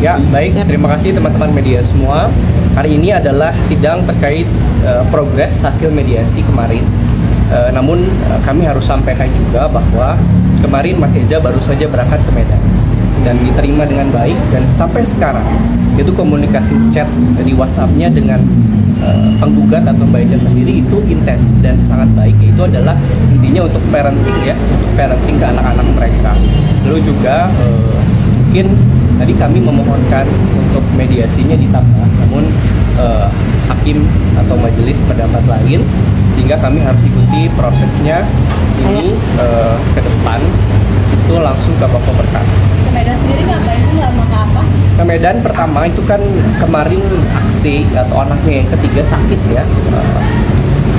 Ya, baik. Terima kasih teman-teman media semua. Hari ini adalah sidang terkait progres hasil mediasi kemarin. Namun kami harus sampaikan juga bahwa kemarin Mas Eza baru saja berangkat ke Medan dan diterima dengan baik, dan sampai sekarang itu komunikasi chat di WhatsApp-nya dengan penggugat atau Mbak Eza sendiri itu intens dan sangat baik. Itu adalah intinya untuk parenting ya, untuk parenting ke anak-anak mereka. Lalu juga mungkin tadi kami memohonkan untuk mediasinya ditambah, namun hakim atau majelis pendapat lain, sehingga kami harus ikuti prosesnya ini ke depan itu langsung ke pokok perkara. Ke Medan sendiri ngapain? Lama ke apa? Ke Medan pertama itu kan kemarin aksi atau anaknya yang ketiga sakit ya,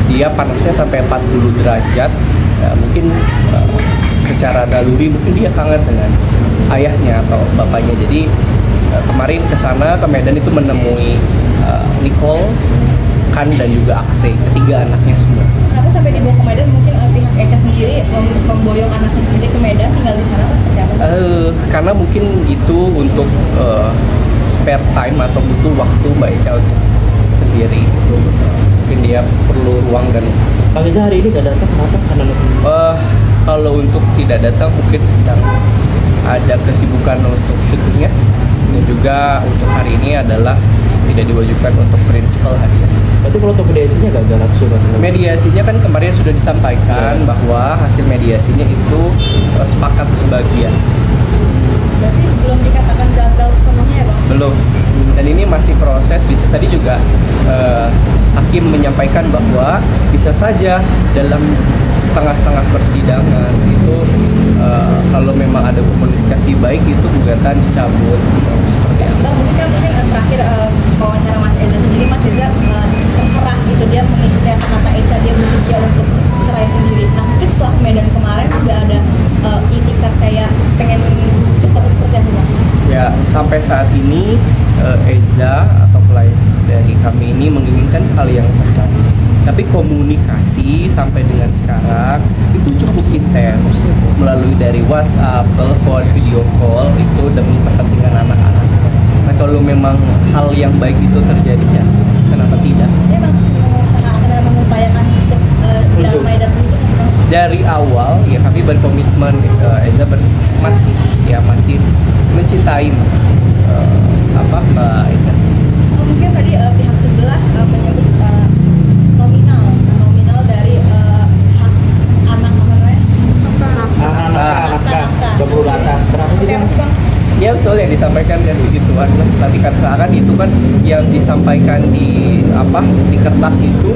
dia panasnya sampai 40 derajat, mungkin secara naluri mungkin dia kangen dengan ayahnya atau bapaknya. Jadi kemarin ke sana ke Medan itu menemui Nicole, Kan dan juga Akse, ketiga anaknya semua. Kenapa sampai dibawa ke Medan? Mungkin pihak Eka sendiri memboyong anaknya sendiri ke Medan, tinggal di sana atau seperti apa? Karena mungkin itu untuk spare time atau butuh waktu Mbak Eca untuk sendiri. Mungkin dia perlu ruang dan. Pak Eza hari ini gak datang, kenapa? Karena kalau untuk tidak datang mungkin sedang ada kesibukan untuk syutingnya. Dan juga untuk hari ini adalah tidak diwajibkan untuk prinsipal hadiah. Berarti kalau untuk mediasinya gagal langsung? Mediasinya kan kemarin sudah disampaikan bahwa hasil mediasinya itu sepakat sebagian. Berarti belum dikatakan gagal sepenuhnya ya Bang? Belum. Dan ini masih proses. Tadi juga hakim menyampaikan bahwa bisa saja dalam tengah-tengah persidangan itu kalau memang ada komunikasi baik itu gugatan dicabut seperti apa. Bang, mungkin terakhir wawancara Mas Eza sendiri, Mas Eza terserah gitu, dia mengikuti apa kata Eca, dia bersedia untuk cerai sendiri. Nah mungkin setelah Medan kemarin udah ada itikat kayak pengen rujuk atau seperti apa Bang? Ya, sampai saat ini Eza atau klien dari kami ini menginginkan hal yang sama. Tapi komunikasi sampai dengan sekarang itu cukup intens melalui dari WhatsApp, telepon, video call itu demi kepentingan anak-anak. Nah kalau memang hal yang baik itu terjadi ya kenapa tidak? Dia masih mengusahakan dan mengupayakan untuk damai dan rujuk. Dari awal ya kami berkomitmen, Eza masih mencintai Mbak Eza. Mungkin tadi pihak sebelah menyebut nominal dari hak anak namanya nafkah 20 atas. Kenapa sih Bang? Ya betul yang disampaikan dari segituan. Nanti kan itu kan yang disampaikan di kertas itu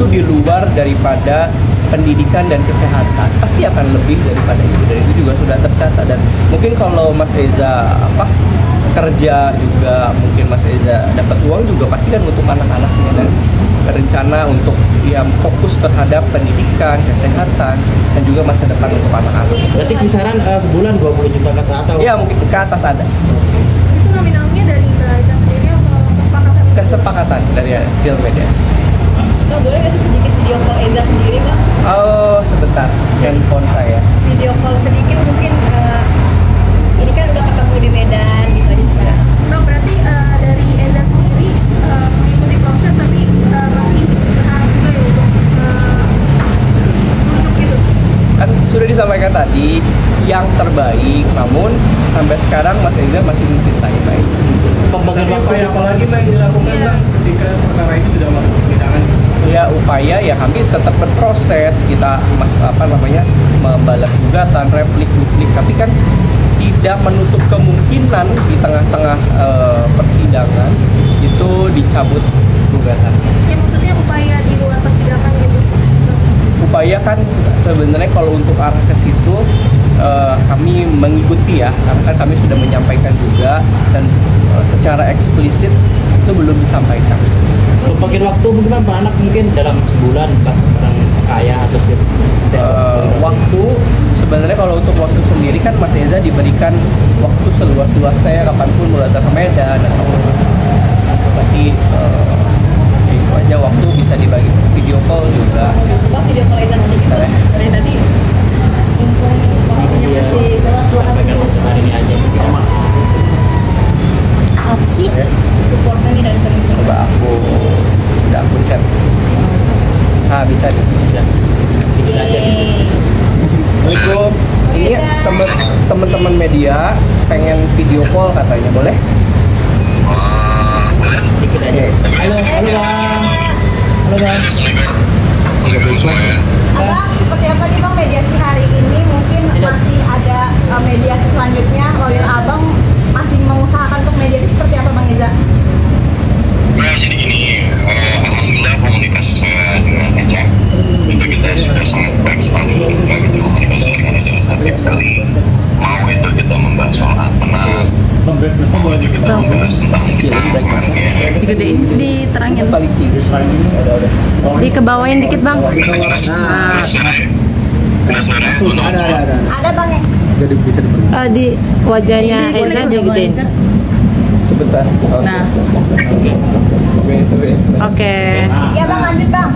di luar daripada pendidikan dan kesehatan, pasti akan lebih daripada itu, dan itu juga sudah tercatat. Dan mungkin kalau Mas Eza kerja juga, mungkin Mas Eza dapat uang juga pasti kan untuk anak-anaknya, dan rencana untuk dia fokus terhadap pendidikan, kesehatan, dan juga masa depan untuk anak-anak. Berarti kisaran sebulan 20 juta ke atas atau? Ya mungkin ke atas ada. Itu nominalnya dari Mbak Eca sendiri atau kesepakatan? Kesepakatan dari hasil mediasi. Bang, boleh nggak sih sedikit video call Eza sendiri Bang? Oh sebentar, handphone saya. Video call sedikit mungkin, ini kan udah ketemu di Medan gitu aja sekarang. Bang, berarti dari Eza sendiri mengikuti proses tapi masih berharap juga ya untuk rujuk gitu? Kan sudah disampaikan tadi yang terbaik, namun sampai sekarang Mas Eza masih mencintai Mbak Eza. Pembagian waktu apalagi yang dilakukan Bang ketika perkara ini sudah masuk persidangan? Ya upaya ya kami tetap berproses, kita membalas gugatan, replik, tapi kan tidak menutup kemungkinan di tengah-tengah persidangan itu dicabut gugatan. Ya maksudnya upaya di luar persidangan gitu? Upaya kan sebenarnya kalau untuk arah ke situ kami mengikuti ya, karena kan kami sudah menyampaikan juga, dan secara eksplisit itu belum disampaikan. Pembagian waktu mungkin Pak anak mungkin dalam sebulan barang ayah atau setiap waktu sebenarnya kalau untuk waktu sendiri kan Mas Eza diberikan waktu seluas-luasnya kapanpun mulai ke Medan atau berarti itu aja waktu bisa dibagi video call juga. Bang, video call Eza sedikit Bang. Dari tadi sampaikan untuk hari ini aja. pengen video call katanya, boleh? Dikit aja. Halo, halo bang. Halo bang. Abang, seperti apa nih bang mediasi hari ini? Mungkin masih ada mediasi selanjutnya. Lawyer abang masih mengusahakan untuk mediasi seperti apa bang Eza? Nah, jadi gini, alhamdulillah komunikasi saya dengan Eca itu kita sudah sangat baik sekali. Kita gitu komunikasi dengan Eca sangat baik sekali. Mau itu kita membahas soal tenang, mau itu kita membahas tentang Diterangin. Paling tinggi. Dikebawain dikit bang. Nah, Ada bang yang Jadi bisa diperlukan. Di wajahnya Eza digedein. Sebentar. Nah, Wait. oke. ya bang lanjut bang.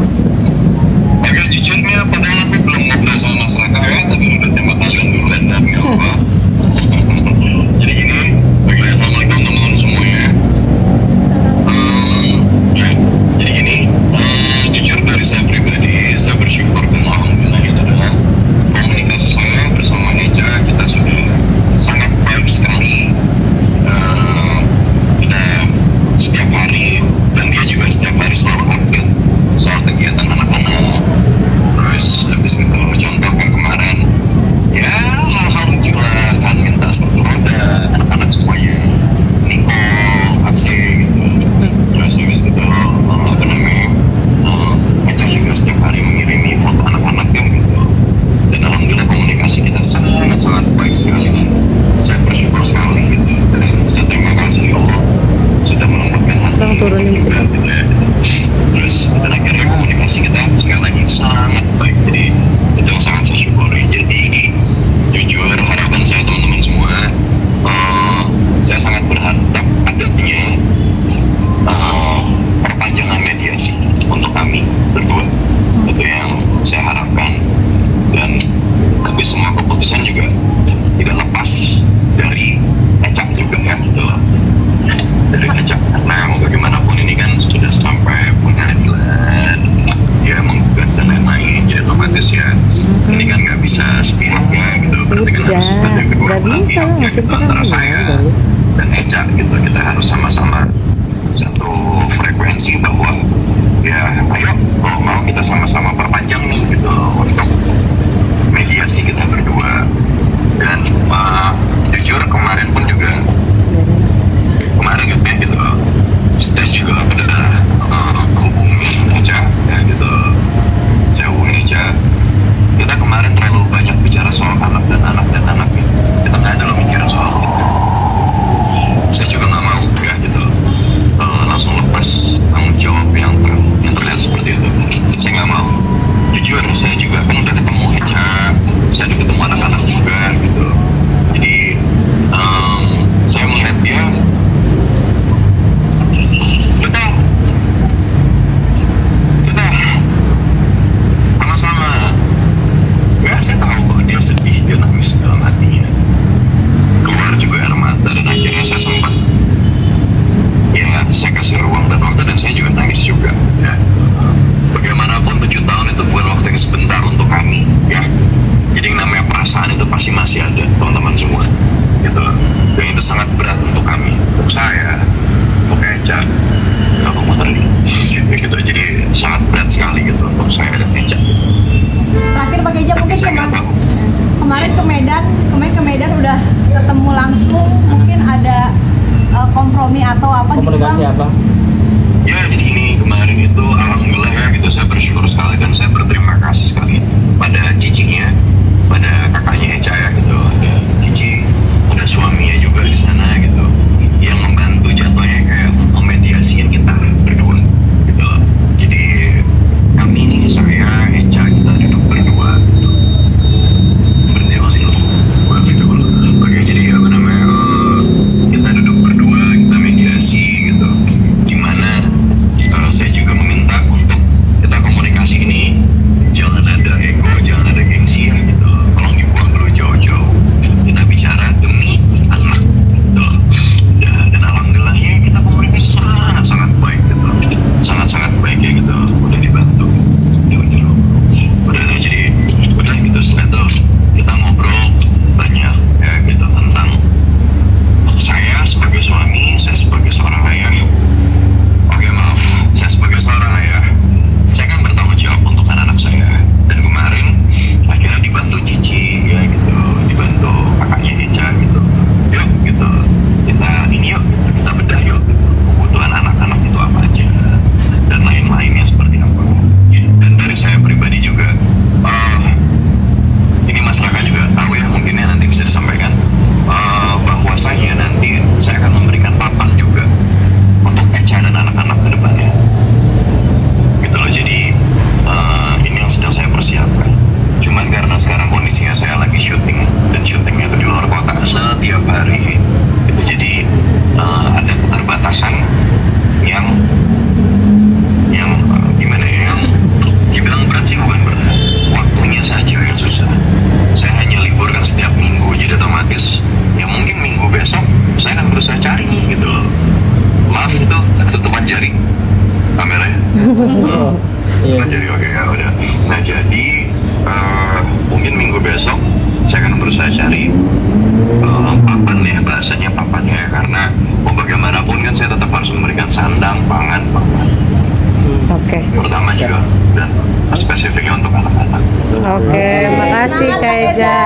Oke, jujurnya padahal aku belum ngobrol sama masyarakat ya, tapi udah tembak kalian duluan dan nggak apa. Jadi gini, oke, assalamualaikum teman-teman semuanya. Ya, jadi gini, jujur dari saya pribadi, saya bersyukur dan alhamdulillah itu adalah komunikasi saya bersama Eca, kita sudah sangat baik sekali. Kita setiap hari, dan dia juga setiap hari selalu update soal kegiatan anak-anak. Terus habis itu contoh kan kemarin, ya hal-hal lucu lah, kan minta sepatu roda anak-anak semuanya, Niko, Aksi gitu. Terus habis itu apa namanya, Eca juga setiap hari mengirimi foto anak-anak kan gitu. Dan alhamdulillah komunikasi kita sangat baik sekali. Saya bersyukur sekali gitu, dan saya terima kasih ya Allah sudah melembutkan hati juga gitu ya. Terus dan akhirnya komunikasi kita sekali lagi sangat baik, jadi itu yang sangat saya syukuri. Jadi jujur harapan saya teman-teman semua, saya sangat berharap adanya perpanjangan mediasi untuk kami berdua, itu yang saya harapkan. Dan tapi semua keputusan juga tidak lepas dari Eca juga ya, gitu loh, dari Eca. Nah, mau bagaimanapun ini kan sudah sampai pengadilan, ya menggugat dan lain-lain, jadi otomatis ya ini kan nggak bisa sepihak ya gitu, berarti kan harus ada kedua belah pihaknya gitu, antara saya dan Eca gitu. Kita harus sama-sama satu frekuensi bahwa ya ayo kalau mau kita sama-sama perpanjang nih gitu loh untuk mediasi kita berdua. Dan jujur kemarin pun juga gitu saya juga udah hubungi Eca ya gitu, saya hubungi Eca. Kita kemarin terlalu banyak bicara soal anak dan anak gitu. Kita nggak ada lo mikirin soal itu. Saya juga nggak mau ya gitu langsung lepas tanggung jawab yang terlihat seperti itu. Saya nggak mau. Jujur saya juga kan udah ketemu Eca, saya udah ketemu anak-anak juga gitu. Jadi saya melihat dia kita sama-sama ya, saya tahu kok dia sedih, dia nangis dalam hatinya, keluar juga air mata, dan akhirnya saya sempat ya saya kasih ruang dan waktu, dan saya juga nangis juga ya. Bagaimanapun 7 tahun itu bukan waktu yang sebentar untuk kami ya. Jadi yang namanya perasaan itu pasti masih ada teman-teman semua gitu, dan itu sangat berat untuk kami, untuk saya, untuk Eca, untuk Putri gitu. Jadi sangat berat sekali gitu untuk saya dan Eca. Terakhir Bang Eza mungkin kemarin ke Medan udah ketemu langsung, mungkin ada kompromi atau apa gitu Komunikasi bang? apa? Ya, jadi ini kemarin itu alhamdulillah ya gitu, saya bersyukur sekali dan saya berterima kasih sekali pada cicinya, pada kakaknya Eca ya gitu, ada cici, ada suaminya juga di sana gitu, yang membantu jatuhnya kayak memediasiin kita berdua gitu. Jadi kami ini, saya, Eca, kita duduk berdua gitu. Berarti masih udah video dulu. Oke, jadi apa namanya, kita duduk berdua, kita mediasi gitu. Iya. Nah, jadi oke ya udah. Nah jadi mungkin minggu besok saya akan berusaha cari papan ya, bahasanya papan ya, karena mau bagaimanapun kan saya tetap harus memberikan sandang, pangan. Oke. Pertama juga dan spesifiknya untuk anak-anak. Oke, makasih Kak Eza.